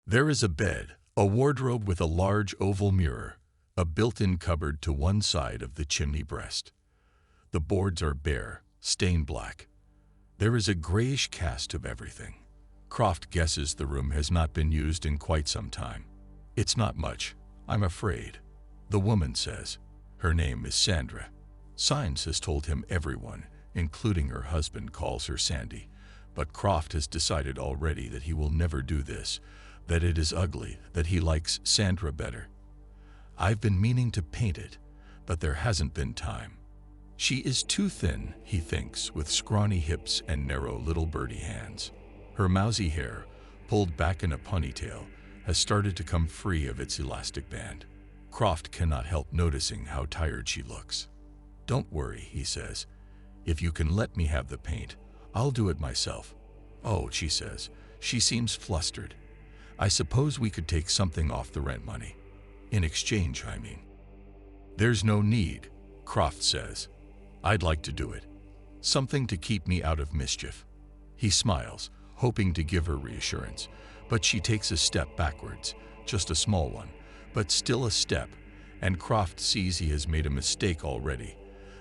There is a bed, a wardrobe with a large oval mirror, a built-in cupboard to one side of the chimney breast. The boards are bare, stained black. There is a grayish cast of everything. Croft guesses the room has not been used in quite some time. "It's not much, I'm afraid," the woman says. Her name is Sandra. Science has told him everyone, including her husband, calls her Sandy, but Croft has decided already that he will never do this, that it is ugly, that he likes Sandra better. "I've been meaning to paint it, but there hasn't been time. She is too thin," he thinks, with scrawny hips and narrow little birdie hands. Her mousy hair, pulled back in a ponytail, has started to come free of its elastic band. Croft cannot help noticing how tired she looks. "Don't worry," he says. "If you can let me have the paint, I'll do it myself." "Oh," she says. She seems flustered. "I suppose we could take something off the rent money. In exchange, I mean." "There's no need," Croft says. "I'd like to do it. Something to keep me out of mischief." He smiles, hoping to give her reassurance, but she takes a step backwards, just a small one, but still a step, and Croft sees he has made a mistake already,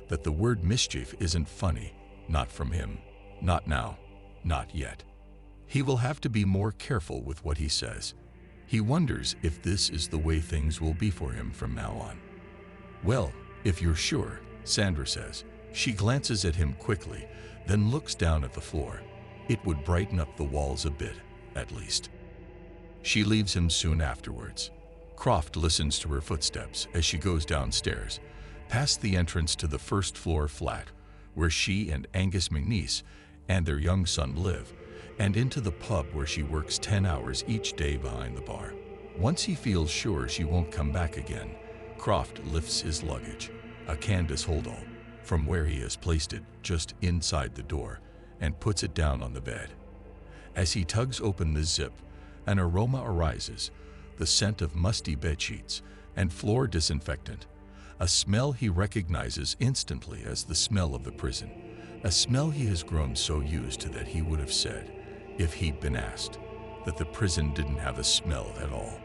that the word mischief isn't funny, not from him, not now, not yet. He will have to be more careful with what he says. He wonders if this is the way things will be for him from now on. "Well, if you're sure," Sandra says. She glances at him quickly, then looks down at the floor. It would brighten up the walls a bit, at least. She leaves him soon afterwards. Croft listens to her footsteps as she goes downstairs, past the entrance to the first-floor flat, where she and Angus McNeice and their young son live, and into the pub where she works 10 hours each day behind the bar. Once he feels sure she won't come back again, Croft lifts his luggage, a canvas holdall, from where he has placed it just inside the door, and puts it down on the bed. As he tugs open the zip, an aroma arises, the scent of musty bedsheets and floor disinfectant, a smell he recognizes instantly as the smell of the prison, a smell he has grown so used to that he would have said, if he'd been asked, that the prison didn't have a smell at all.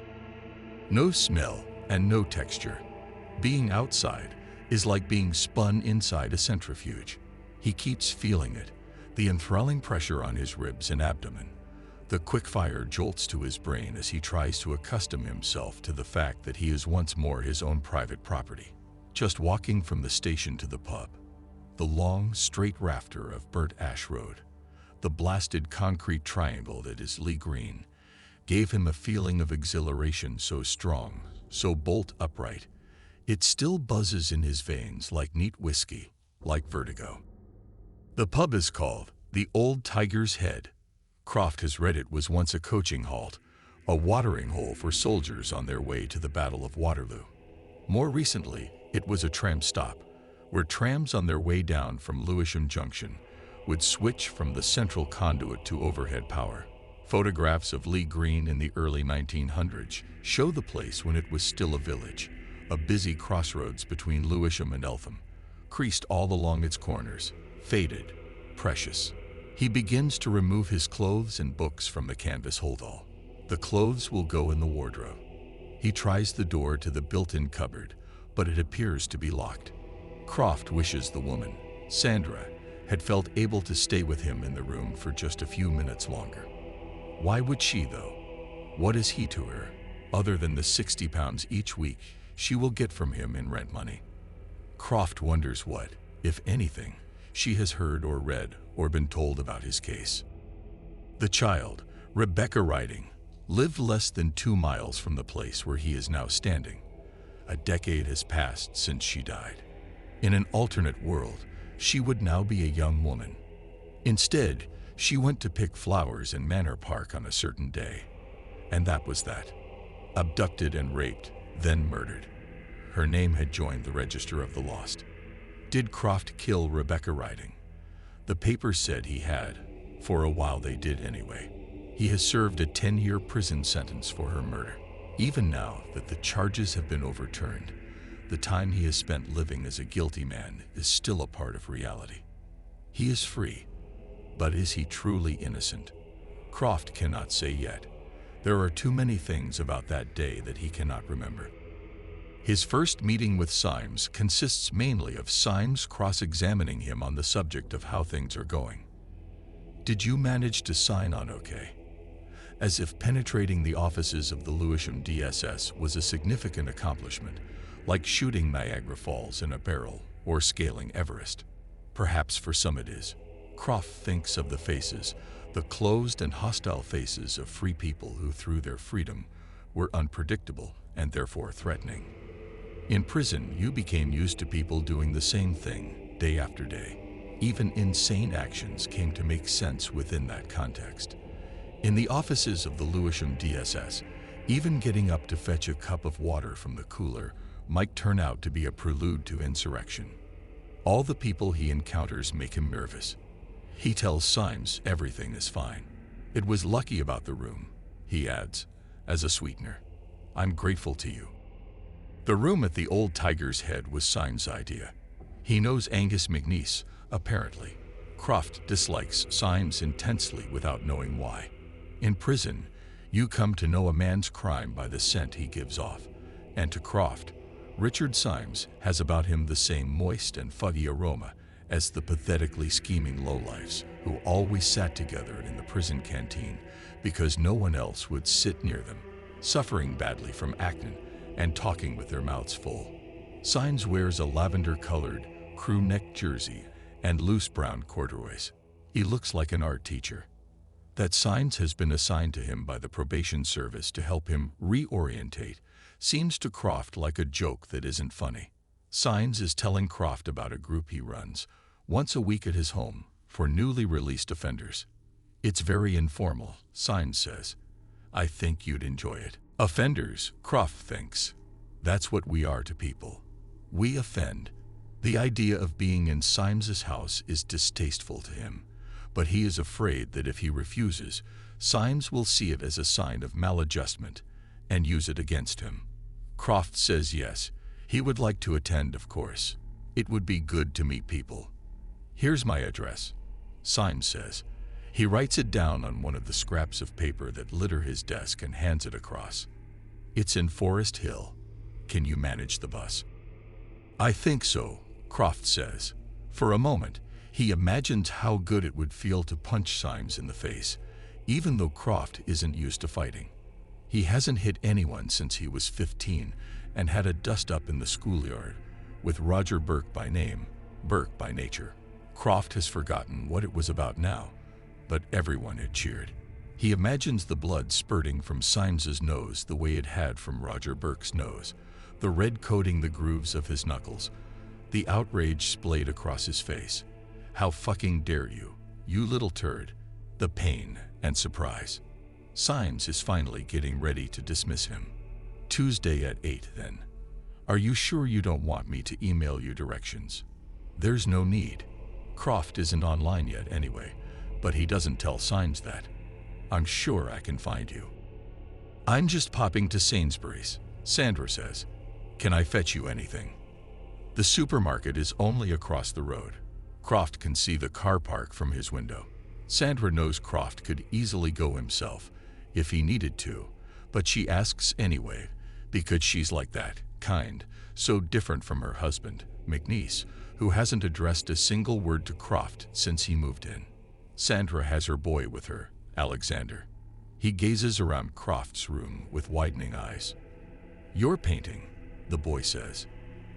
No smell and no texture. Being outside is like being spun inside a centrifuge. He keeps feeling it, the enthralling pressure on his ribs and abdomen. The quick-fire jolts to his brain as he tries to accustom himself to the fact that he is once more his own private property, just walking from the station to the pub. The long, straight rafter of burnt ash road, the blasted concrete triangle that is Lee Green, gave him a feeling of exhilaration so strong, so bolt upright. It still buzzes in his veins like neat whiskey, like vertigo. The pub is called the Old Tiger's Head. Croft has read it was once a coaching halt, a watering hole for soldiers on their way to the Battle of Waterloo. More recently, it was a tram stop, where trams on their way down from Lewisham Junction would switch from the central conduit to overhead power. Photographs of Lee Green in the early 1900s show the place when it was still a village, a busy crossroads between Lewisham and Eltham, creased all along its corners, faded, precious. He begins to remove his clothes and books from the canvas holdall. The clothes will go in the wardrobe. He tries the door to the built-in cupboard, but it appears to be locked. Croft wishes the woman, Sandra, had felt able to stay with him in the room for just a few minutes longer. Why would she, though? What is he to her, other than the £60 each week she will get from him in rent money? Croft wonders what, if anything, she has heard or read or been told about his case. The child, Rebecca Riding, lived less than 2 miles from the place where he is now standing. A decade has passed since she died. In an alternate world, she would now be a young woman. Instead, she went to pick flowers in Manor Park on a certain day. And that was that. Abducted and raped, then murdered. Her name had joined the Register of the Lost. Did Croft kill Rebecca Riding? The papers said he had. For a while they did anyway. He has served a 10-year prison sentence for her murder. Even now that the charges have been overturned, the time he has spent living as a guilty man is still a part of reality. He is free, but is he truly innocent? Croft cannot say yet. There are too many things about that day that he cannot remember. His first meeting with Symes consists mainly of Symes cross-examining him on the subject of how things are going. "Did you manage to sign on okay?" As if penetrating the offices of the Lewisham DSS was a significant accomplishment, like shooting Niagara Falls in a barrel or scaling Everest. Perhaps for some it is. Croft thinks of the faces, the closed and hostile faces of free people who, through their freedom, were unpredictable and therefore threatening. In prison, you became used to people doing the same thing day after day. Even insane actions came to make sense within that context. In the offices of the Lewisham DSS, even getting up to fetch a cup of water from the cooler might turn out to be a prelude to insurrection. All the people he encounters make him nervous. He tells Symes everything is fine. "It was lucky about the room," he adds, as a sweetener. "I'm grateful to you." The room at the Old Tiger's Head was Symes' idea. He knows Angus McNeice, apparently. Croft dislikes Symes intensely without knowing why. In prison, you come to know a man's crime by the scent he gives off, and to Croft, Richard Symes has about him the same moist and fuggy aroma as the pathetically scheming lowlifes who always sat together in the prison canteen because no one else would sit near them, suffering badly from acne and talking with their mouths full. Symes wears a lavender-colored crew neck jersey and loose brown corduroys. He looks like an art teacher. That Symes has been assigned to him by the probation service to help him reorientate seems to Croft like a joke that isn't funny. Symes is telling Croft about a group he runs once a week at his home for newly released offenders. "It's very informal," Symes says. "I think you'd enjoy it." Offenders, Croft thinks. That's what we are to people. We offend. The idea of being in Symes's house is distasteful to him, but he is afraid that if he refuses, Symes will see it as a sign of maladjustment and use it against him. Croft says yes, he would like to attend, of course. It would be good to meet people. "Here's my address," Symes says. He writes it down on one of the scraps of paper that litter his desk and hands it across. "It's in Forest Hill. Can you manage the bus?" "I think so," Croft says. For a moment, he imagines how good it would feel to punch Symes in the face, even though Croft isn't used to fighting. He hasn't hit anyone since he was 15 and had a dust-up in the schoolyard with Roger Burke by name, Burke by nature. Croft has forgotten what it was about now, but everyone had cheered. He imagines the blood spurting from Symes's nose the way it had from Roger Burke's nose, the red coating the grooves of his knuckles, the outrage splayed across his face. "How fucking dare you, you little turd," the pain and surprise. Symes is finally getting ready to dismiss him. "Tuesday at 8 then. Are you sure you don't want me to email you directions?" "There's no need. Croft isn't online yet anyway, but he doesn't tell Symes that. I'm sure I can find you." "I'm just popping to Sainsbury's," Sandra says. "Can I fetch you anything?" The supermarket is only across the road. Croft can see the car park from his window. Sandra knows Croft could easily go himself if he needed to, but she asks anyway because she's like that, kind, so different from her husband, McNeice, who hasn't addressed a single word to Croft since he moved in. Sandra has her boy with her, Alexander. He gazes around Croft's room with widening eyes. "Your painting," the boy says.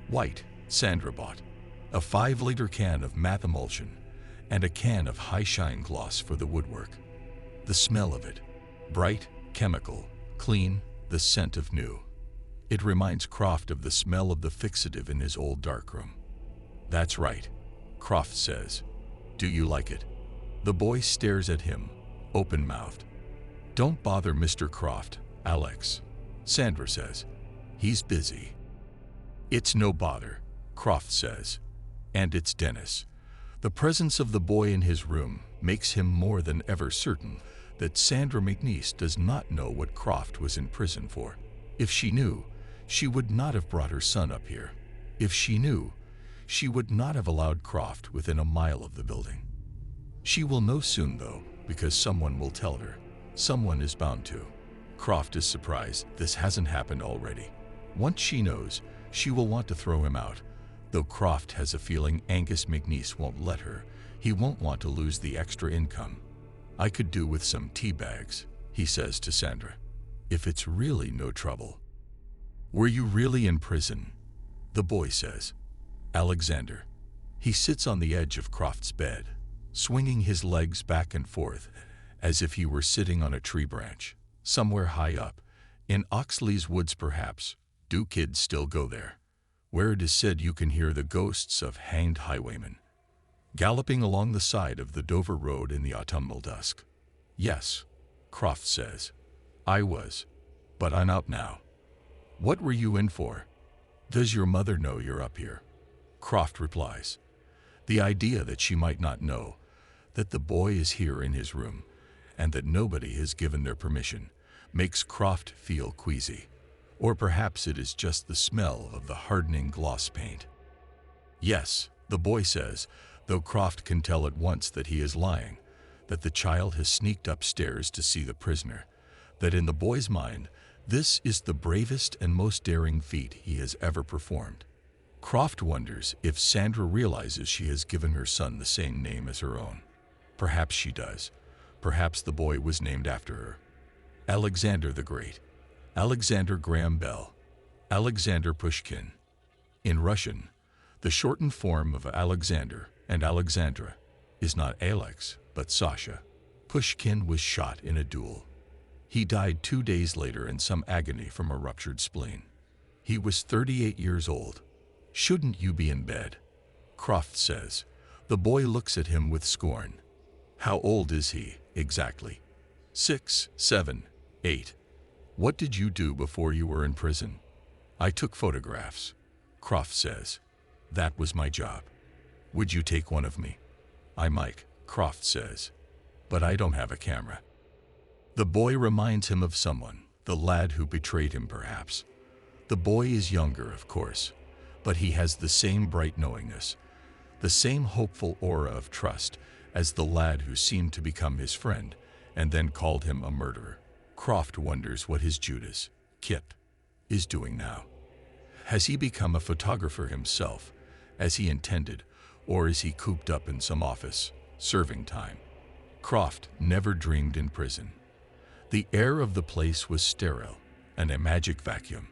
"White," Sandra bought. A 5-liter can of matte emulsion and a can of high-shine gloss for the woodwork. The smell of it, bright, chemical, clean, the scent of new. It reminds Croft of the smell of the fixative in his old darkroom. "That's right," Croft says. "Do you like it?" The boy stares at him, open-mouthed. "Don't bother Mr. Croft, Alex," Sandra says. "He's busy." "It's no bother," Croft says. And it's Dennis. The presence of the boy in his room makes him more than ever certain that Sandra McNeice does not know what Croft was in prison for. If she knew, she would not have brought her son up here. If she knew, she would not have allowed Croft within a mile of the building. She will know soon, though, because someone will tell her. Someone is bound to. Croft is surprised this hasn't happened already. Once she knows, she will want to throw him out, though Croft has a feeling Angus McNeese won't let her. He won't want to lose the extra income. "I could do with some tea bags," he says to Sandra, "if it's really no trouble." "Were you really in prison?" the boy says. Alexander. He sits on the edge of Croft's bed, swinging his legs back and forth, as if he were sitting on a tree branch, somewhere high up, in Oxley's woods perhaps. Do kids still go there? Where it is said you can hear the ghosts of hanged highwaymen galloping along the side of the Dover Road in the autumnal dusk. "Yes," Croft says. "I was, but I'm out now." "What were you in for?" "Does your mother know you're up here?" Croft replies. The idea that she might not know, that the boy is here in his room, and that nobody has given their permission, makes Croft feel queasy. Or perhaps it is just the smell of the hardening gloss paint. "Yes," the boy says, though Croft can tell at once that he is lying, that the child has sneaked upstairs to see the prisoner, that in the boy's mind, this is the bravest and most daring feat he has ever performed. Croft wonders if Sandra realizes she has given her son the same name as her own. Perhaps she does. Perhaps the boy was named after her. Alexander the Great. Alexander Graham Bell. Alexander Pushkin. In Russian, the shortened form of Alexander and Alexandra is not Alex, but Sasha. Pushkin was shot in a duel. He died 2 days later in some agony from a ruptured spleen. He was 38 years old. "Shouldn't you be in bed?" Croft says. The boy looks at him with scorn. "How old is he, exactly?" 6, 7, 8. "What did you do before you were in prison?" "I took photographs," Croft says. "That was my job." "Would you take one of me?" "I might," Croft says. "But I don't have a camera." The boy reminds him of someone, the lad who betrayed him perhaps. The boy is younger, of course, but he has the same bright knowingness, the same hopeful aura of trust as the lad who seemed to become his friend and then called him a murderer. Croft wonders what his Judas, Kip, is doing now. Has he become a photographer himself, as he intended, or is he cooped up in some office, serving time? Croft never dreamed in prison. The air of the place was sterile and a magic vacuum.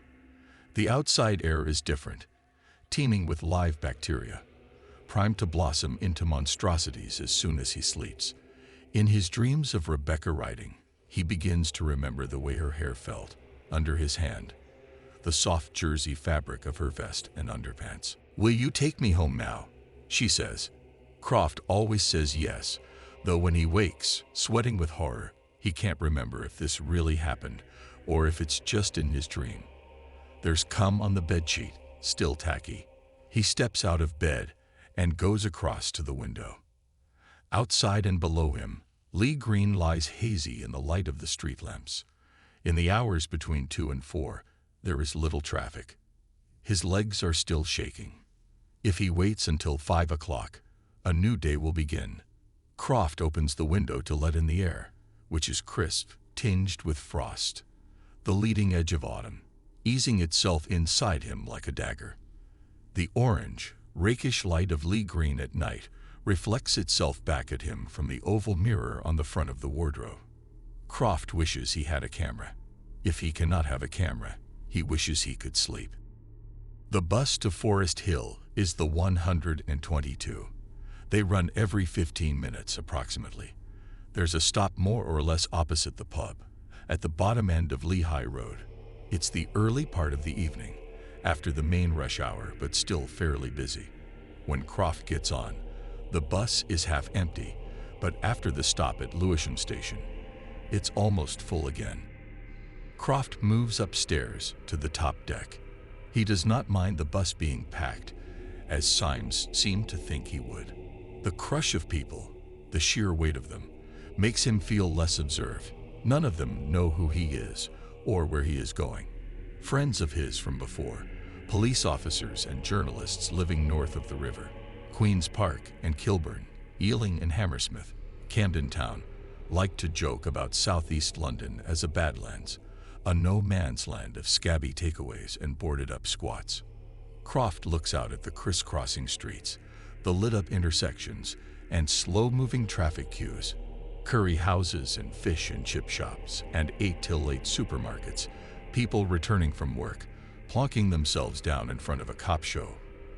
The outside air is different, teeming with live bacteria, primed to blossom into monstrosities as soon as he sleeps. In his dreams of Rebecca writing, he begins to remember the way her hair felt under his hand, the soft jersey fabric of her vest and underpants. "Will you take me home now?" she says. Croft always says yes, though when he wakes, sweating with horror, he can't remember if this really happened or if it's just in his dream. There's cum on the bedsheet, still tacky. He steps out of bed and goes across to the window. Outside and below him, Lee Green lies hazy in the light of the street lamps. In the hours between 2 and 4, there is little traffic. His legs are still shaking. If he waits until 5 o'clock, a new day will begin. Croft opens the window to let in the air, which is crisp, tinged with frost, the leading edge of autumn, easing itself inside him like a dagger. The orange, rakish light of Lee Green at night reflects itself back at him from the oval mirror on the front of the wardrobe. Croft wishes he had a camera. If he cannot have a camera, he wishes he could sleep. The bus to Forest Hill is the 122. They run every 15 minutes approximately. There's a stop more or less opposite the pub, at the bottom end of Lehigh Road. It's the early part of the evening, after the main rush hour, but still fairly busy. When Croft gets on, the bus is half empty, but after the stop at Lewisham Station, it's almost full again. Croft moves upstairs to the top deck. He does not mind the bus being packed, as Symes seemed to think he would. The crush of people, the sheer weight of them, makes him feel less observed. None of them know who he is or where he is going. Friends of his from before, police officers and journalists living north of the river, Queen's Park and Kilburn, Ealing and Hammersmith, Camden Town, like to joke about southeast London as a Badlands, a no-man's land of scabby takeaways and boarded-up squats. Croft looks out at the crisscrossing streets, the lit-up intersections, and slow-moving traffic queues, curry houses and fish and chip shops, and 8-till-8 supermarkets, people returning from work, plonking themselves down in front of a cop show,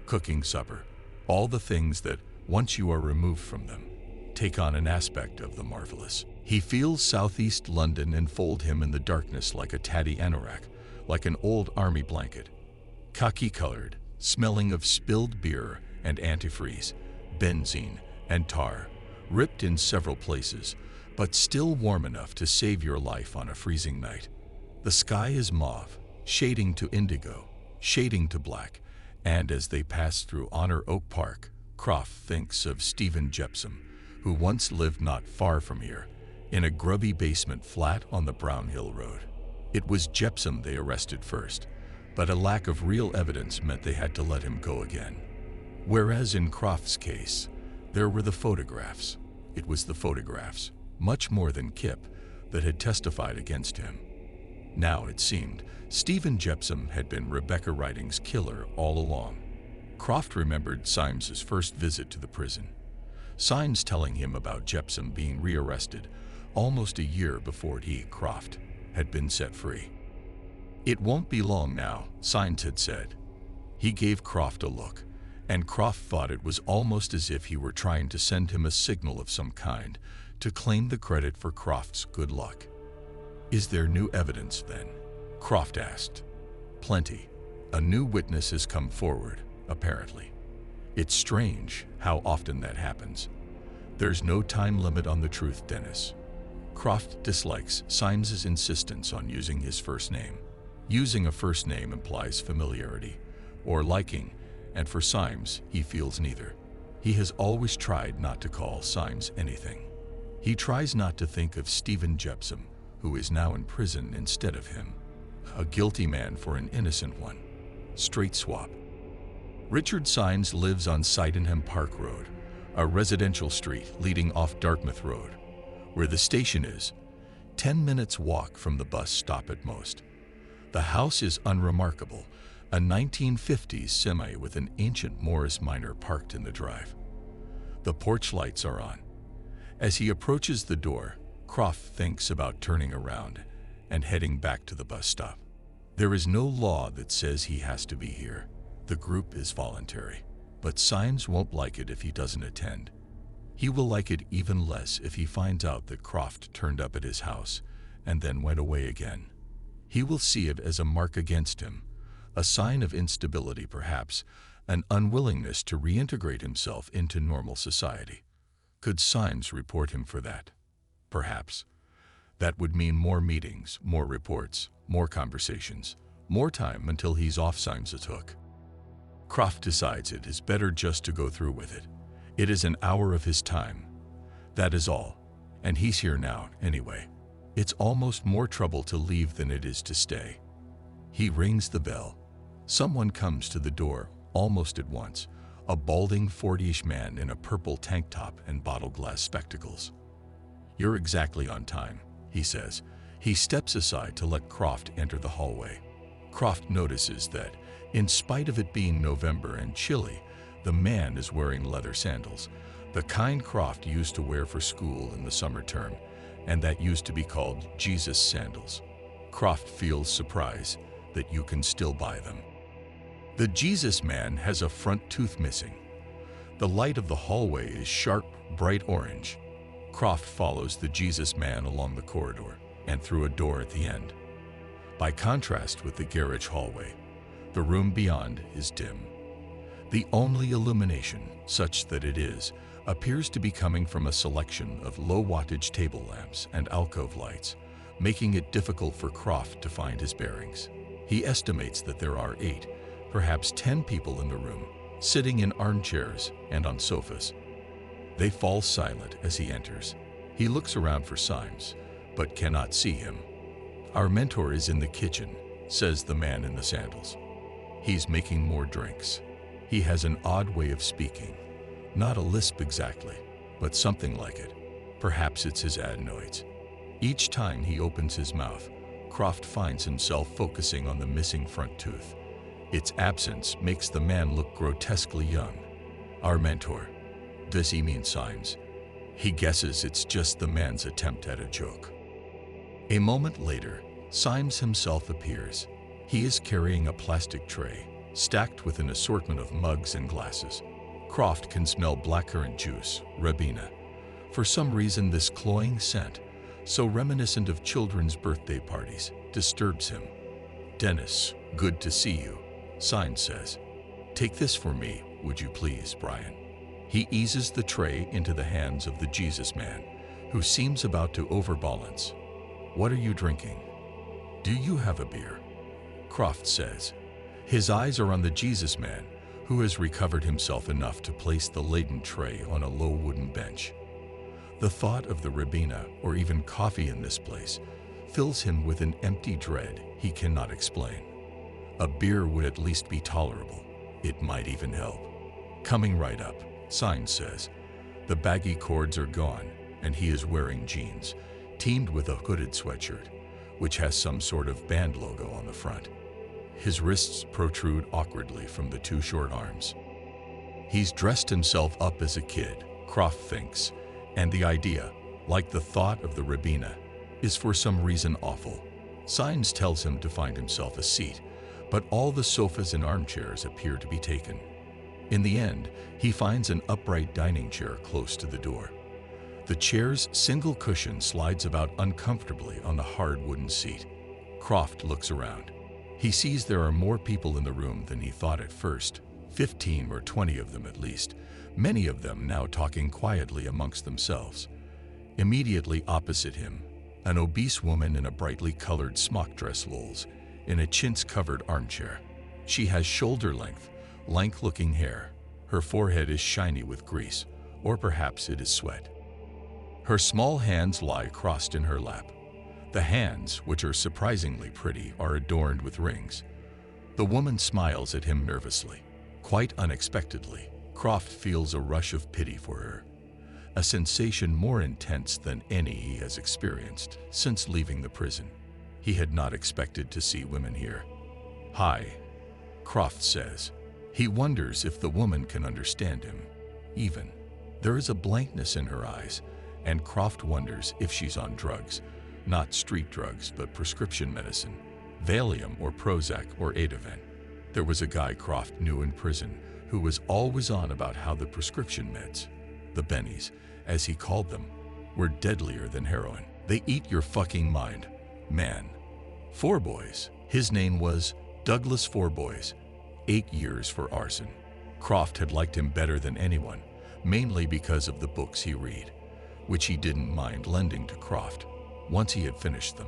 cooking supper, all the things that, once you are removed from them, take on an aspect of the marvelous. He feels southeast London enfold him in the darkness like a tatty anorak, like an old army blanket, khaki-colored, smelling of spilled beer and antifreeze, benzene and tar, ripped in several places, but still warm enough to save your life on a freezing night. The sky is mauve, shading to indigo, shading to black, and as they pass through Honor Oak Park, Croft thinks of Stephen Jepson, who once lived not far from here, in a grubby basement flat on the Brownhill Road. It was Jepson they arrested first, but a lack of real evidence meant they had to let him go again. Whereas in Croft's case, there were the photographs. It was the photographs, much more than Kip, that had testified against him. Now, it seemed, Stephen Jepson had been Rebecca Riding's killer all along. Croft remembered Symes's first visit to the prison, Symes telling him about Jepson being rearrested almost a year before he, Croft, had been set free. "It won't be long now," Symes had said. He gave Croft a look, and Croft thought it was almost as if he were trying to send him a signal of some kind to claim the credit for Croft's good luck. "Is there new evidence, then?" Croft asked. "Plenty. A new witness has come forward, apparently. It's strange how often that happens. There's no time limit on the truth, Dennis." Croft dislikes Symes's insistence on using his first name. Using a first name implies familiarity or liking, and for Symes, he feels neither. He has always tried not to call Symes anything. He tries not to think of Stephen Jepson, who is now in prison instead of him. A guilty man for an innocent one. Straight swap. Richard Symes lives on Sydenham Park Road, a residential street leading off Dartmouth Road, where the station is, 10 minutes walk from the bus stop at most. The house is unremarkable, a 1950s semi with an ancient Morris Minor parked in the drive. The porch lights are on. As he approaches the door, Croft thinks about turning around and heading back to the bus stop. There is no law that says he has to be here. The group is voluntary, but Symes won't like it if he doesn't attend. He will like it even less if he finds out that Croft turned up at his house and then went away again. He will see it as a mark against him, a sign of instability perhaps, an unwillingness to reintegrate himself into normal society. Could Symes report him for that? Perhaps. That would mean more meetings, more reports, more conversations, more time until he's off Symes's hook. Croft decides it is better just to go through with it. It is an hour of his time. That is all. And he's here now, anyway. It's almost more trouble to leave than it is to stay. He rings the bell. Someone comes to the door almost at once, a balding 40-ish man in a purple tank top and bottle glass spectacles. "You're exactly on time," he says. He steps aside to let Croft enter the hallway. Croft notices that, in spite of it being November and chilly, the man is wearing leather sandals, the kind Croft used to wear for school in the summer term, and that used to be called Jesus sandals. Croft feels surprise that you can still buy them. The Jesus man has a front tooth missing. The light of the hallway is sharp, bright orange. Croft follows the Jesus man along the corridor and through a door at the end. By contrast with the garage hallway, the room beyond is dim. The only illumination, such that it is, appears to be coming from a selection of low-wattage table lamps and alcove lights, making it difficult for Croft to find his bearings. He estimates that there are 8, perhaps 10 people in the room, sitting in armchairs and on sofas. They fall silent as he enters. He looks around for Symes, but cannot see him. "Our mentor is in the kitchen," says the man in the sandals. He's making more drinks. He has an odd way of speaking. Not a lisp exactly, but something like it. Perhaps it's his adenoids. Each time he opens his mouth, Croft finds himself focusing on the missing front tooth. Its absence makes the man look grotesquely young. Our mentor. Does he mean Symes? He guesses it's just the man's attempt at a joke. A moment later, Symes himself appears. He is carrying a plastic tray, stacked with an assortment of mugs and glasses. Croft can smell blackcurrant juice, Ribena. For some reason, this cloying scent, so reminiscent of children's birthday parties, disturbs him. "Dennis, good to see you," Symes says. "Take this for me, would you please, Brian?" He eases the tray into the hands of the Jesus man, who seems about to overbalance. "What are you drinking?" "Do you have a beer?" Croft says. His eyes are on the Jesus man, who has recovered himself enough to place the laden tray on a low wooden bench. The thought of the Ribena, or even coffee in this place, fills him with an empty dread he cannot explain. A beer would at least be tolerable. It might even help. "Coming right up," Symes says. The baggy cords are gone, and he is wearing jeans, teamed with a hooded sweatshirt, which has some sort of band logo on the front. His wrists protrude awkwardly from the two short arms. He's dressed himself up as a kid, Croft thinks, and the idea, like the thought of the Ribena, is for some reason awful. Symes tells him to find himself a seat, but all the sofas and armchairs appear to be taken. In the end, he finds an upright dining chair close to the door. The chair's single cushion slides about uncomfortably on the hard wooden seat. Croft looks around. He sees there are more people in the room than he thought at first, 15 or 20 of them at least, many of them now talking quietly amongst themselves. Immediately opposite him, an obese woman in a brightly colored smock dress lolls in a chintz-covered armchair. She has shoulder-length, lank-looking hair. Her forehead is shiny with grease, or perhaps it is sweat. Her small hands lie crossed in her lap. The hands, which are surprisingly pretty, are adorned with rings. The woman smiles at him nervously. Quite unexpectedly, Croft feels a rush of pity for her, a sensation more intense than any he has experienced since leaving the prison. He had not expected to see women here. "Hi," Croft says. He wonders if the woman can understand him. Even. There is a blankness in her eyes, and Croft wonders if she's on drugs. Not street drugs, but prescription medicine. Valium or Prozac or Ativan. There was a guy Croft knew in prison who was always on about how the prescription meds, the bennies, as he called them, were deadlier than heroin. They eat your fucking mind, man. Fourboys. His name was Douglas Fourboys. 8 years for arson. Croft had liked him better than anyone, mainly because of the books he read, which he didn't mind lending to Croft once he had finished them.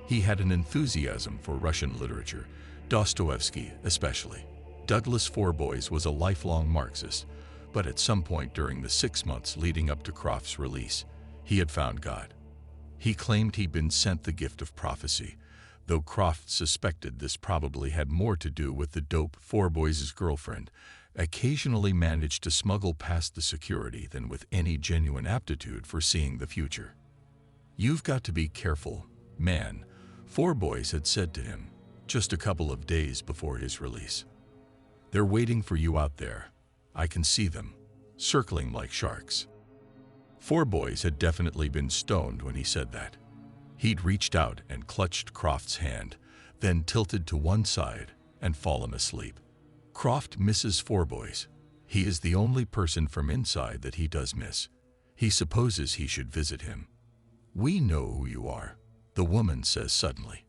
He had an enthusiasm for Russian literature, Dostoevsky especially. Douglas Fourboys was a lifelong Marxist, but at some point during the 6 months leading up to Croft's release, he had found God. He claimed he'd been sent the gift of prophecy, though Croft suspected this probably had more to do with the dope Fourboys' girlfriend occasionally managed to smuggle past the security than with any genuine aptitude for seeing the future. "You've got to be careful, man," Fourboys had said to him just a couple of days before his release. "They're waiting for you out there. I can see them, circling like sharks." Fourboys had definitely been stoned when he said that. He'd reached out and clutched Croft's hand, then tilted to one side and fallen asleep. Croft misses Fourboys. He is the only person from inside that he does miss. He supposes he should visit him. "We know who you are," the woman says suddenly.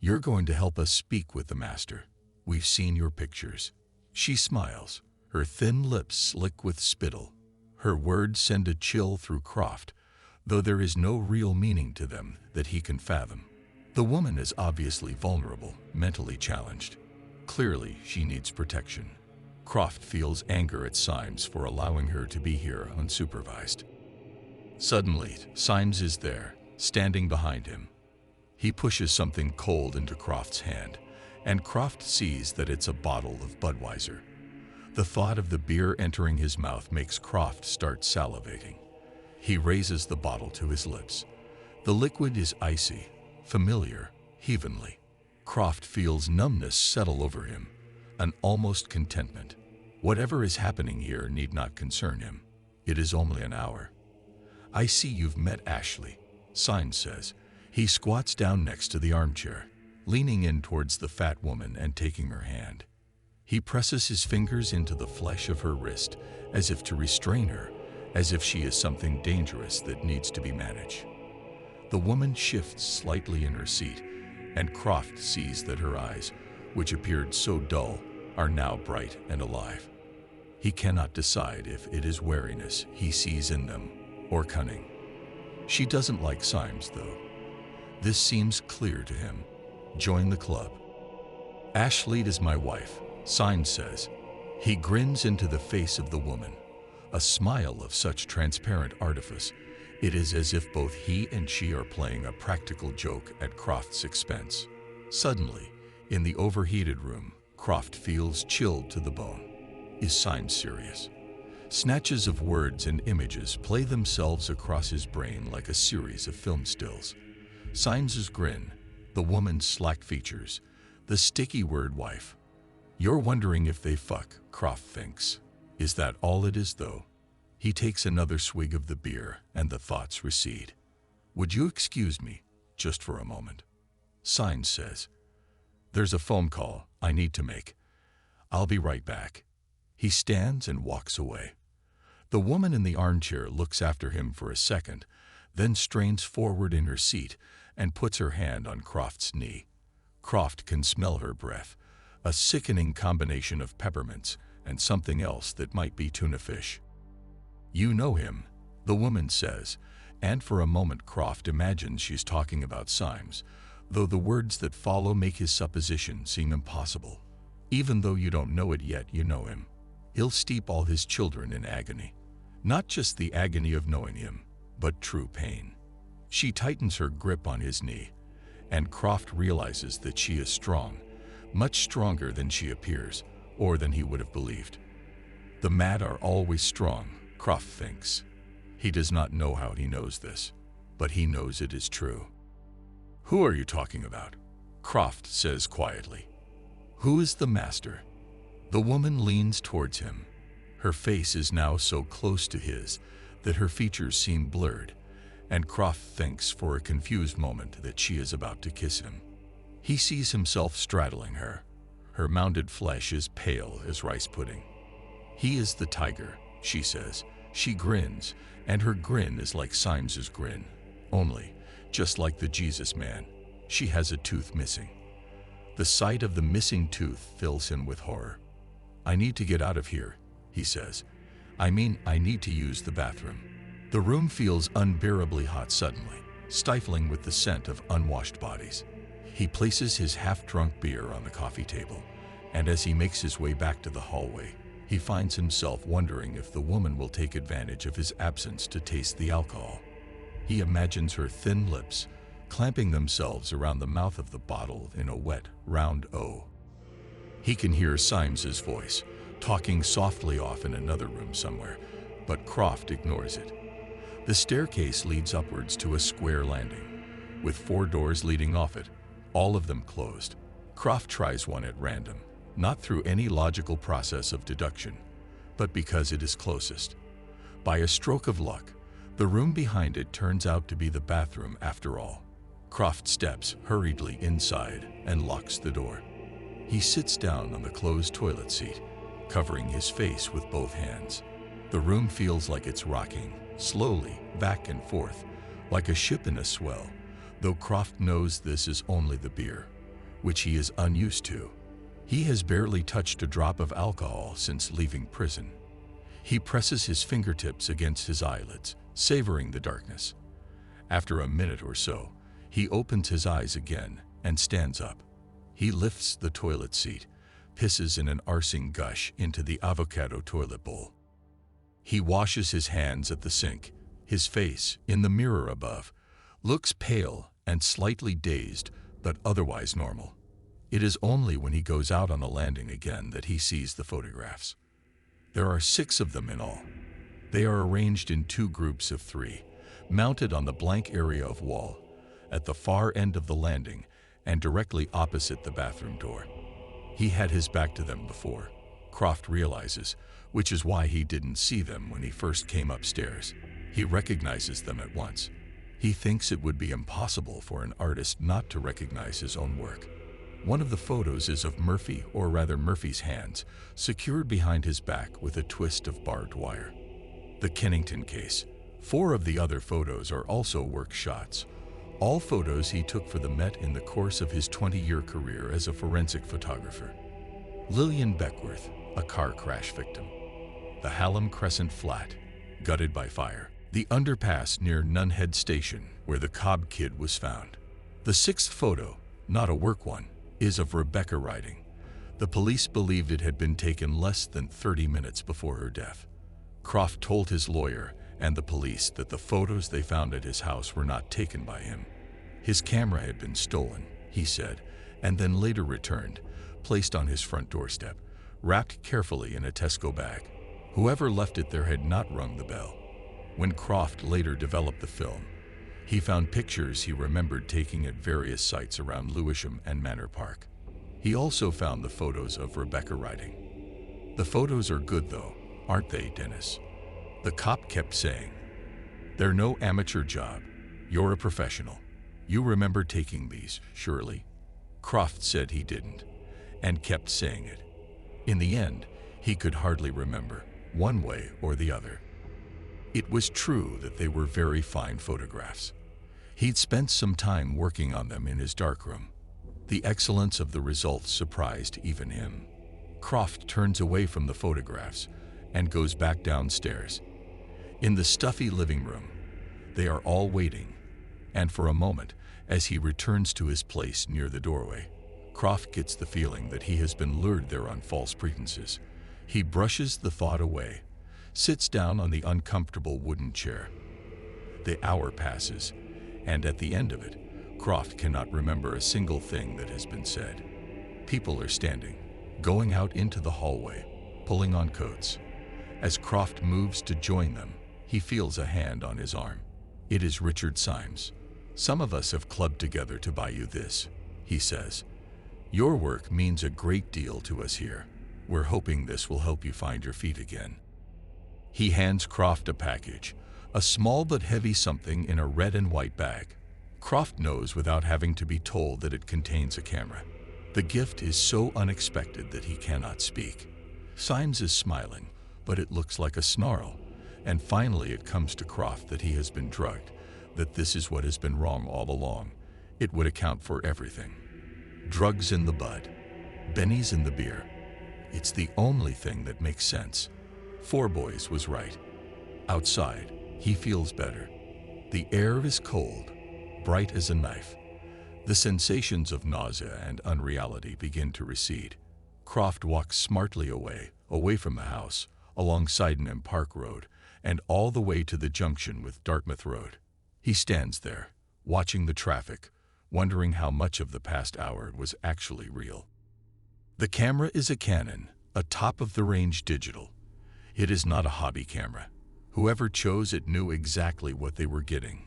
"You're going to help us speak with the master. We've seen your pictures." She smiles, her thin lips slick with spittle. Her words send a chill through Croft, though there is no real meaning to them that he can fathom. The woman is obviously vulnerable, mentally challenged. Clearly, she needs protection. Croft feels anger at Symes for allowing her to be here unsupervised. Suddenly, Symes is there, standing behind him. He pushes something cold into Croft's hand, and Croft sees that it's a bottle of Budweiser. The thought of the beer entering his mouth makes Croft start salivating. He raises the bottle to his lips. The liquid is icy, familiar. evenly. Croft feels numbness settle over him, an almost contentment. Whatever is happening here need not concern him. It is only an hour. I see you've met Ashley, Sign says. He squats down next to the armchair, leaning in towards the fat woman and taking her hand. He presses his fingers into the flesh of her wrist, as if to restrain her, as if she is something dangerous that needs to be managed. The woman shifts slightly in her seat, and Croft sees that her eyes, which appeared so dull, are now bright and alive. He cannot decide if it is wariness he sees in them, or cunning. She doesn't like Symes, though. This seems clear to him. Join the club. Ashley is my wife, Symes says. He grins into the face of the woman, a smile of such transparent artifice. It is as if both he and she are playing a practical joke at Croft's expense. Suddenly, in the overheated room, Croft feels chilled to the bone. Is Symes serious? Snatches of words and images play themselves across his brain like a series of film stills. Symes's grin, the woman's slack features, the sticky word wife. You're wondering if they fuck, Croft thinks. Is that all it is, though? He takes another swig of the beer, and the thoughts recede. Would you excuse me, just for a moment? Symes says. There's a phone call I need to make. I'll be right back. He stands and walks away. The woman in the armchair looks after him for a second, then strains forward in her seat and puts her hand on Croft's knee. Croft can smell her breath, a sickening combination of peppermints and something else that might be tuna fish. You know him, the woman says, and for a moment Croft imagines she's talking about Symes, though the words that follow make his supposition seem impossible. Even though you don't know it yet, you know him. He'll steep all his children in agony. Not just the agony of knowing him, but true pain. She tightens her grip on his knee, and Croft realizes that she is strong, much stronger than she appears, or than he would have believed. The mad are always strong, Croft thinks. He does not know how he knows this, but he knows it is true. Who are you talking about? Croft says quietly. Who is the master? The woman leans towards him. Her face is now so close to his that her features seem blurred, and Croft thinks for a confused moment that she is about to kiss him. He sees himself straddling her. Her mounded flesh is pale as rice pudding. He is the tiger, she says. She grins, and her grin is like Symes's grin. Only, just like the Jesus man, she has a tooth missing. The sight of the missing tooth fills him with horror. I need to get out of here, he says. I need to use the bathroom. The room feels unbearably hot suddenly, stifling with the scent of unwashed bodies. He places his half-drunk beer on the coffee table, and as he makes his way back to the hallway, he finds himself wondering if the woman will take advantage of his absence to taste the alcohol. He imagines her thin lips clamping themselves around the mouth of the bottle in a wet, round O. He can hear Symes's voice, talking softly off in another room somewhere, but Croft ignores it. The staircase leads upwards to a square landing, with 4 doors leading off it, all of them closed. Croft tries one at random, not through any logical process of deduction, but because it is closest. By a stroke of luck, the room behind it turns out to be the bathroom after all. Croft steps hurriedly inside and locks the door. He sits down on the closed toilet seat, covering his face with both hands. The room feels like it's rocking, slowly, back and forth, like a ship in a swell, though Croft knows this is only the beer, which he is unused to. He has barely touched a drop of alcohol since leaving prison. He presses his fingertips against his eyelids, savoring the darkness. After a minute or so, he opens his eyes again and stands up. He lifts the toilet seat, pisses in an arsing gush into the avocado toilet bowl. He washes his hands at the sink. His face, in the mirror above, looks pale and slightly dazed, but otherwise normal. It is only when he goes out on the landing again that he sees the photographs. There are 6 of them in all. They are arranged in 2 groups of 3, mounted on the blank area of wall. At the far end of the landing, and directly opposite the bathroom door. He had his back to them before, Croft realizes, which is why he didn't see them when he first came upstairs. He recognizes them at once. He thinks it would be impossible for an artist not to recognize his own work. One of the photos is of Murphy, or rather Murphy's hands, secured behind his back with a twist of barbed wire. The Kennington case. 4 of the other photos are also work shots. All photos he took for the Met in the course of his 20-year career as a forensic photographer. Lillian Beckworth, a car crash victim. The Hallam Crescent Flat, gutted by fire. The underpass near Nunhead Station, where the Cobb kid was found. The 6th photo, not a work one, is of Rebecca Riding. The police believed it had been taken less than 30 minutes before her death. Croft told his lawyer and the police that the photos they found at his house were not taken by him. His camera had been stolen, he said, and then later returned, placed on his front doorstep, wrapped carefully in a Tesco bag. Whoever left it there had not rung the bell. When Croft later developed the film, he found pictures he remembered taking at various sites around Lewisham and Manor Park. He also found the photos of Rebecca Riding. The photos are good though, aren't they, Dennis? The cop kept saying. They're no amateur job. You're a professional. You remember taking these, surely? Croft said he didn't, and kept saying it. In the end, he could hardly remember, one way or the other. It was true that they were very fine photographs. He'd spent some time working on them in his darkroom. The excellence of the results surprised even him. Croft turns away from the photographs and goes back downstairs. In the stuffy living room, they are all waiting, and for a moment, as he returns to his place near the doorway, Croft gets the feeling that he has been lured there on false pretenses. He brushes the thought away, sits down on the uncomfortable wooden chair. The hour passes, and at the end of it, Croft cannot remember a single thing that has been said. People are standing, going out into the hallway, pulling on coats. As Croft moves to join them, he feels a hand on his arm. It is Richard Symes. "Some of us have clubbed together to buy you this," he says. "Your work means a great deal to us here. We're hoping this will help you find your feet again." He hands Croft a package, a small but heavy something in a red and white bag. Croft knows without having to be told that it contains a camera. The gift is so unexpected that he cannot speak. Symes is smiling, but it looks like a snarl, and finally it comes to Croft that he has been drugged, that this is what has been wrong all along. It would account for everything. Drugs in the bud, bennies in the beer. It's the only thing that makes sense. Four Boys was right. Outside, he feels better. The air is cold, bright as a knife. The sensations of nausea and unreality begin to recede. Croft walks smartly away from the house, along Sydenham Park Road, and all the way to the junction with Dartmouth Road. He stands there, watching the traffic, wondering how much of the past hour was actually real. The camera is a Canon, a top-of-the-range digital. It is not a hobby camera. Whoever chose it knew exactly what they were getting.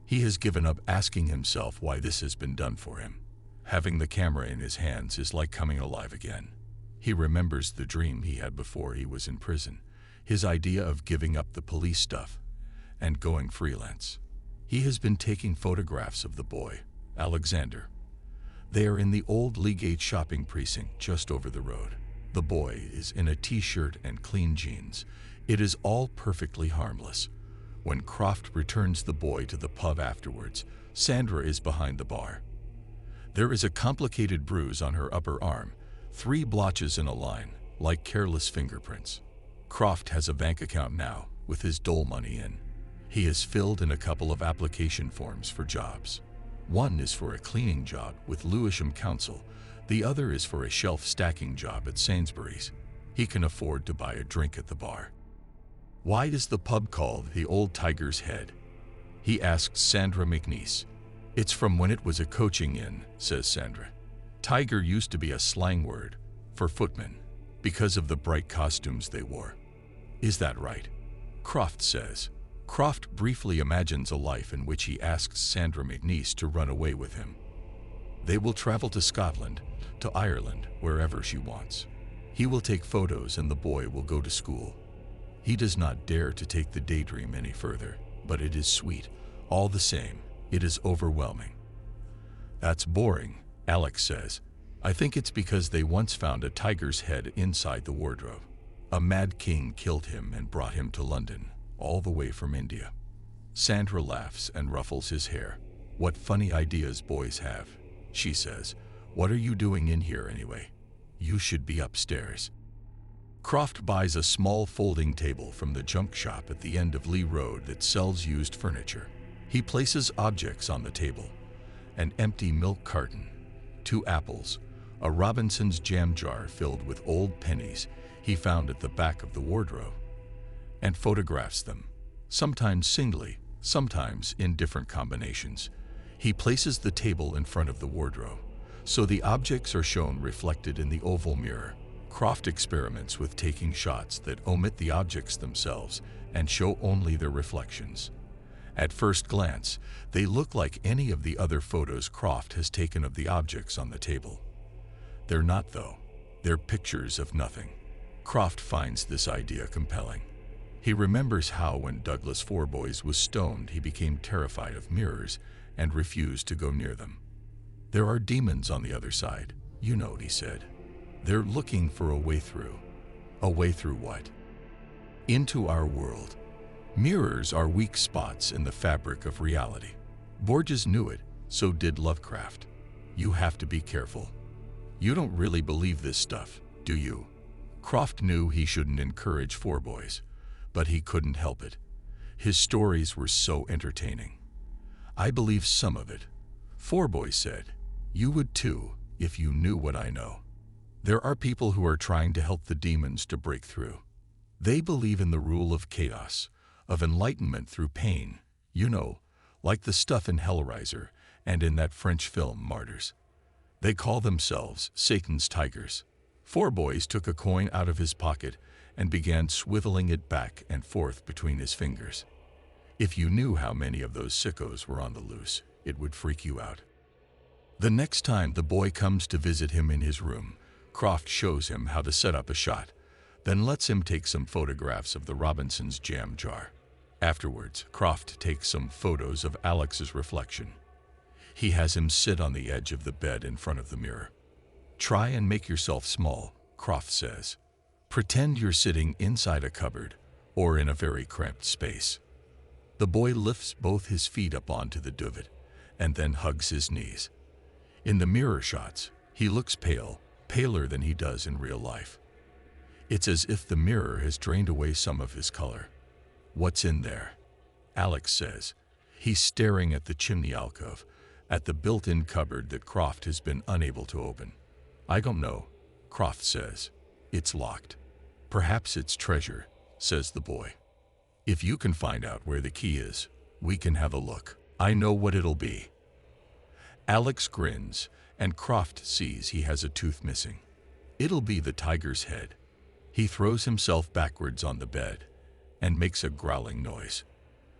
He has given up asking himself why this has been done for him. Having the camera in his hands is like coming alive again. He remembers the dream he had before he was in prison, his idea of giving up the police stuff and going freelance. He has been taking photographs of the boy, Alexander. They are in the old Leagate shopping precinct just over the road. The boy is in a t-shirt and clean jeans. It is all perfectly harmless. When Croft returns the boy to the pub afterwards, Sandra is behind the bar. There is a complicated bruise on her upper arm, 3 blotches in a line, like careless fingerprints. Croft has a bank account now, with his dole money in. He has filled in a couple of application forms for jobs. One is for a cleaning job with Lewisham Council. The other is for a shelf-stacking job at Sainsbury's. He can afford to buy a drink at the bar. Why is the pub called the Old Tiger's Head? He asks Sandra McNeese. It's from when it was a coaching inn, says Sandra. Tiger used to be a slang word for footmen because of the bright costumes they wore. Is that right? Croft says. Croft briefly imagines a life in which he asks Sandra McNeese to run away with him. They will travel to Scotland, to Ireland, wherever she wants. He will take photos and the boy will go to school. He does not dare to take the daydream any further, but it is sweet. All the same, it is overwhelming. That's boring, Alex says. I think it's because they once found a tiger's head inside the wardrobe. A mad king killed him and brought him to London, all the way from India. Sandra laughs and ruffles his hair. What funny ideas boys have, she says. What are you doing in here anyway? You should be upstairs. Croft buys a small folding table from the junk shop at the end of Lee Road that sells used furniture. He places objects on the table: an empty milk carton, 2 apples, a Robinson's jam jar filled with old pennies he found at the back of the wardrobe, and photographs them, sometimes singly, sometimes in different combinations. He places the table in front of the wardrobe, so the objects are shown reflected in the oval mirror. Croft experiments with taking shots that omit the objects themselves and show only their reflections. At first glance, they look like any of the other photos Croft has taken of the objects on the table. They're not, though. They're pictures of nothing. Croft finds this idea compelling. He remembers how when Douglas Forboys was stoned, he became terrified of mirrors and refused to go near them. There are demons on the other side, you know, he said. They're looking for a way through. A way through what? Into our world. Mirrors are weak spots in the fabric of reality. Borges knew it, so did Lovecraft. You have to be careful. You don't really believe this stuff, do you? Croft knew he shouldn't encourage Forboys, but he couldn't help it. His stories were so entertaining. I believe some of it. Forboy said, you would too, if you knew what I know. There are people who are trying to help the demons to break through. They believe in the rule of chaos, of enlightenment through pain, you know, like the stuff in Hellraiser and in that French film Martyrs. They call themselves Satan's Tigers. Forboys took a coin out of his pocket and began swiveling it back and forth between his fingers. If you knew how many of those sickos were on the loose, it would freak you out. The next time the boy comes to visit him in his room, Croft shows him how to set up a shot, then lets him take some photographs of the Robinson's jam jar. Afterwards, Croft takes some photos of Alex's reflection. He has him sit on the edge of the bed in front of the mirror. Try and make yourself small, Croft says. Pretend you're sitting inside a cupboard or in a very cramped space. The boy lifts both his feet up onto the duvet and then hugs his knees. In the mirror shots, he looks pale, paler than he does in real life. It's as if the mirror has drained away some of his color. What's in there? Alex says. He's staring at the chimney alcove, at the built-in cupboard that Croft has been unable to open. I don't know, Croft says. It's locked. Perhaps it's treasure, says the boy. If you can find out where the key is, we can have a look. I know what it'll be. Alex grins, and Croft sees he has a tooth missing. It'll be the tiger's head. He throws himself backwards on the bed and makes a growling noise.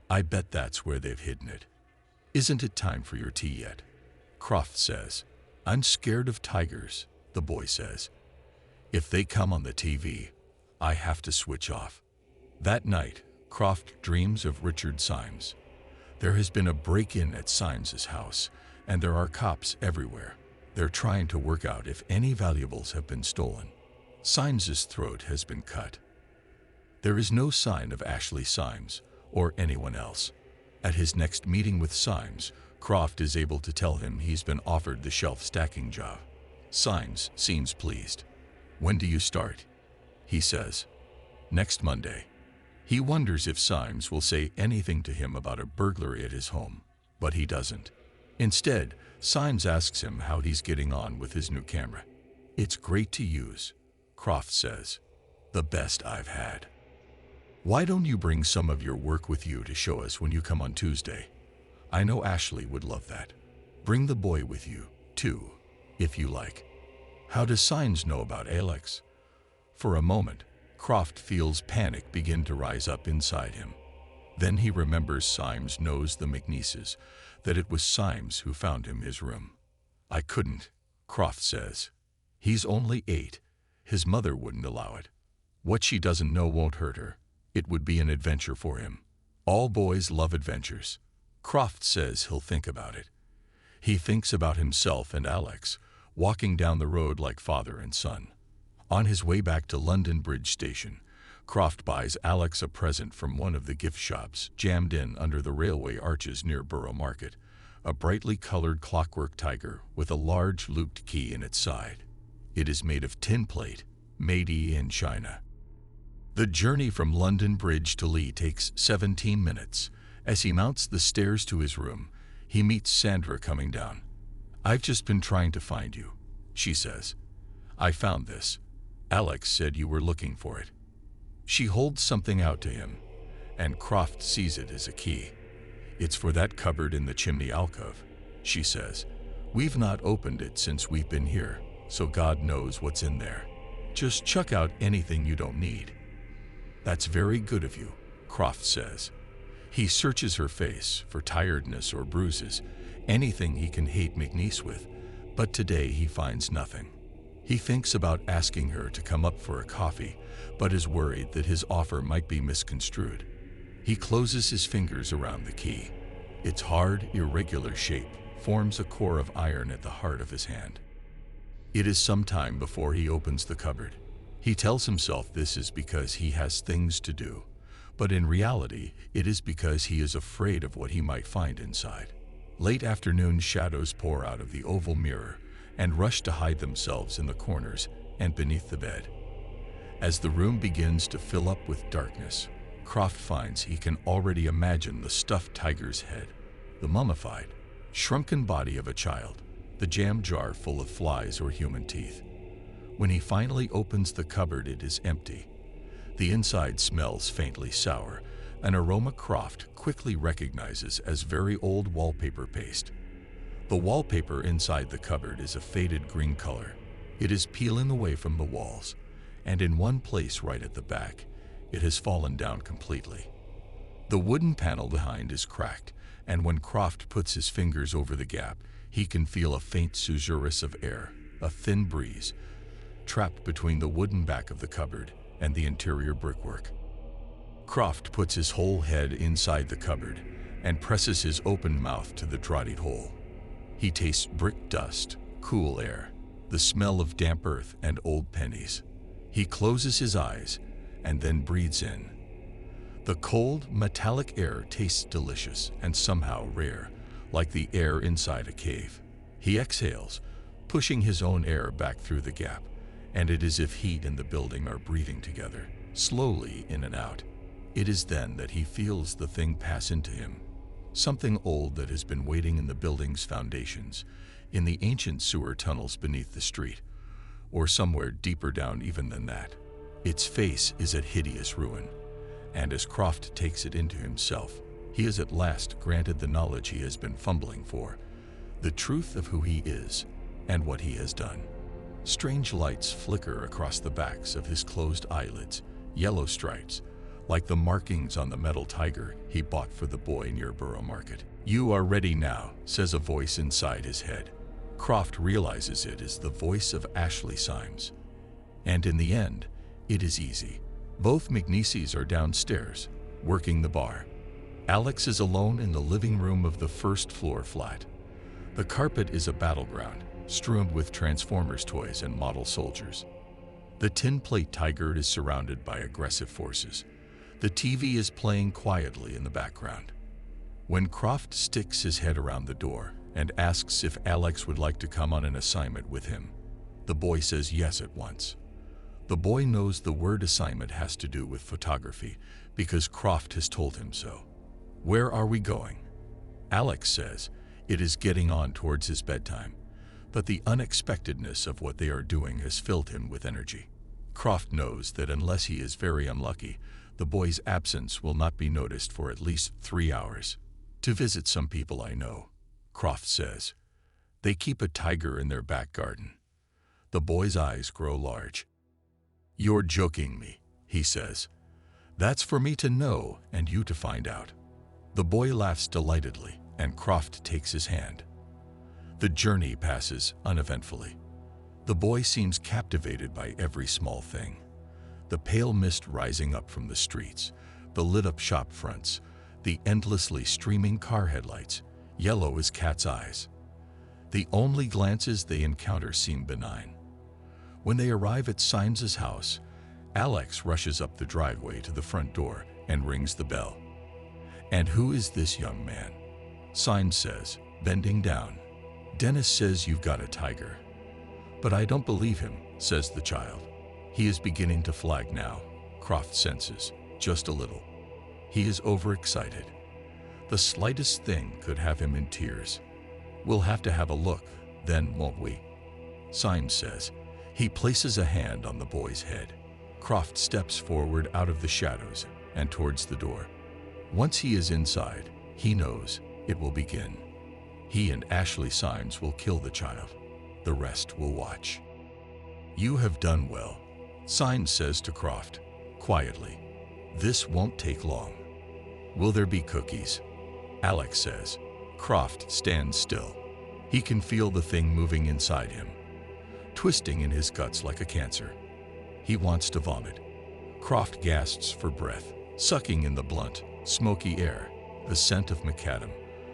I bet that's where they've hidden it. Isn't it time for your tea yet? Croft says. I'm scared of tigers, the boy says. If they come on the TV, I have to switch off. That night, Croft dreams of Richard Symes. There has been a break-in at Symes's house, and there are cops everywhere. They're trying to work out if any valuables have been stolen. Symes's throat has been cut. There is no sign of Ashley Symes or anyone else. At his next meeting with Symes, Croft is able to tell him he's been offered the shelf-stacking job. Symes seems pleased. When do you start? He says. Next Monday. He wonders if Symes will say anything to him about a burglary at his home, but he doesn't. Instead, Symes asks him how he's getting on with his new camera. It's great to use, Croft says. The best I've had. Why don't you bring some of your work with you to show us when you come on Tuesday? I know Ashley would love that. Bring the boy with you, too, if you like. How does Symes know about Alex? For a moment, Croft feels panic begin to rise up inside him. Then he remembers Symes knows the McNeeses, that it was Symes who found him his room. I couldn't, Croft says. He's only 8. His mother wouldn't allow it. What she doesn't know won't hurt her. It would be an adventure for him. All boys love adventures. Croft says he'll think about it. He thinks about himself and Alex, walking down the road like father and son. On his way back to London Bridge Station, Croft buys Alex a present from one of the gift shops jammed in under the railway arches near Borough Market, a brightly colored clockwork tiger with a large looped key in its side. It is made of tin plate, made in China. The journey from London Bridge to Lee takes 17 minutes. As he mounts the stairs to his room, he meets Sandra coming down. "I've just been trying to find you," she says. "I found this. Alex said you were looking for it." She holds something out to him, and Croft sees it as a key. "It's for that cupboard in the chimney alcove," she says. "We've not opened it since we've been here, so God knows what's in there. Just chuck out anything you don't need." "That's very good of you," Croft says. He searches her face for tiredness or bruises, anything he can hate McNeese with, but today he finds nothing. He thinks about asking her to come up for a coffee, but is worried that his offer might be misconstrued. He closes his fingers around the key. Its hard, irregular shape forms a core of iron at the heart of his hand. It is some time before he opens the cupboard. He tells himself this is because he has things to do, but in reality, it is because he is afraid of what he might find inside. Late afternoon shadows pour out of the oval mirror and rush to hide themselves in the corners and beneath the bed. As the room begins to fill up with darkness, Croft finds he can already imagine the stuffed tiger's head, the mummified, shrunken body of a child, the jam jar full of flies or human teeth. When he finally opens the cupboard, it is empty. The inside smells faintly sour, an aroma Croft quickly recognizes as very old wallpaper paste. The wallpaper inside the cupboard is a faded green color. It is peeling away from the walls, and in one place right at the back, it has fallen down completely. The wooden panel behind is cracked, and when Croft puts his fingers over the gap, he can feel a faint susurrus of air, a thin breeze, trapped between the wooden back of the cupboard and the interior brickwork. Croft puts his whole head inside the cupboard and presses his open mouth to the draughty hole. He tastes brick dust, cool air, the smell of damp earth and old pennies. He closes his eyes and then breathes in. The cold, metallic air tastes delicious and somehow rare, like the air inside a cave. He exhales, pushing his own air back through the gap, and it is as if heat and the building are breathing together, slowly in and out. It is then that he feels the thing pass into him. Something old that has been waiting in the building's foundations, in the ancient sewer tunnels beneath the street, or somewhere deeper down even than that. Its face is at hideous ruin, and as Croft takes it into himself, he is at last granted the knowledge he has been fumbling for, the truth of who he is and what he has done. Strange lights flicker across the backs of his closed eyelids, yellow stripes, like the markings on the metal tiger he bought for the boy near Borough Market. "You are ready now," says a voice inside his head. Croft realizes it is the voice of Ashley Symes. And in the end, it is easy. Both McNeeses are downstairs, working the bar. Alex is alone in the living room of the first-floor flat. The carpet is a battleground, strewn with Transformers toys and model soldiers. The tin plate tiger is surrounded by aggressive forces. The TV is playing quietly in the background. When Croft sticks his head around the door and asks if Alex would like to come on an assignment with him, the boy says yes at once. The boy knows the word assignment has to do with photography because Croft has told him so. "Where are we going?" Alex says. It is getting on towards his bedtime, but the unexpectedness of what they are doing has filled him with energy. Croft knows that unless he is very unlucky, the boy's absence will not be noticed for at least 3 hours. "To visit some people I know," Croft says. "They keep a tiger in their back garden." The boy's eyes grow large. "You're joking me," he says. "That's for me to know and you to find out." The boy laughs delightedly, and Croft takes his hand. The journey passes uneventfully. The boy seems captivated by every small thing. The pale mist rising up from the streets, the lit-up shop fronts, the endlessly streaming car headlights, yellow as cat's eyes. The only glances they encounter seem benign. When they arrive at Symes' house, Alex rushes up the driveway to the front door and rings the bell. "And who is this young man?" Symes says, bending down. "Dennis says you've got a tiger." "But I don't believe him," says the child. He is beginning to flag now, Croft senses, just a little. He is overexcited. The slightest thing could have him in tears. "We'll have to have a look, then, won't we?" Symes says. He places a hand on the boy's head. Croft steps forward out of the shadows and towards the door. Once he is inside, he knows it will begin. He and Ashley Symes will kill the child. The rest will watch. "You have done well," Symes says to Croft, quietly. "This won't take long." "Will there be cookies?" Alex says. Croft stands still. He can feel the thing moving inside him, twisting in his guts like a cancer. He wants to vomit. Croft gasps for breath, sucking in the blunt, smoky air, the scent of macadam,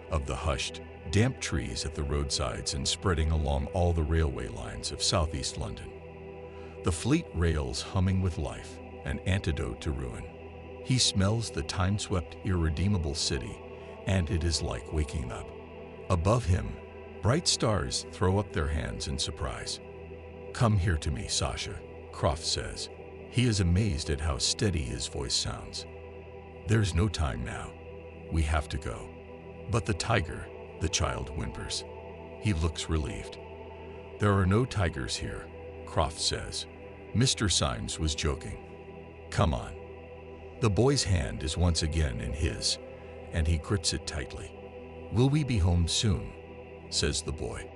of the hushed, damp trees at the roadsides and spreading along all the railway lines of southeast London. The fleet rails humming with life, an antidote to ruin. He smells the time-swept, irredeemable city, and it is like waking up. Above him, bright stars throw up their hands in surprise. "Come here to me, Sasha," Croft says. He is amazed at how steady his voice sounds. "There's no time now. We have to go." "But the tiger," the child whimpers. He looks relieved. "There are no tigers here," Croft says. Mr. Symes was joking. "Come on." The boy's hand is once again in his, and he grips it tightly. "Will we be home soon?" says the boy.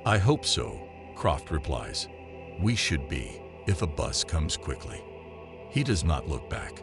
"I hope so," Croft replies. "We should be, if a bus comes quickly." He does not look back.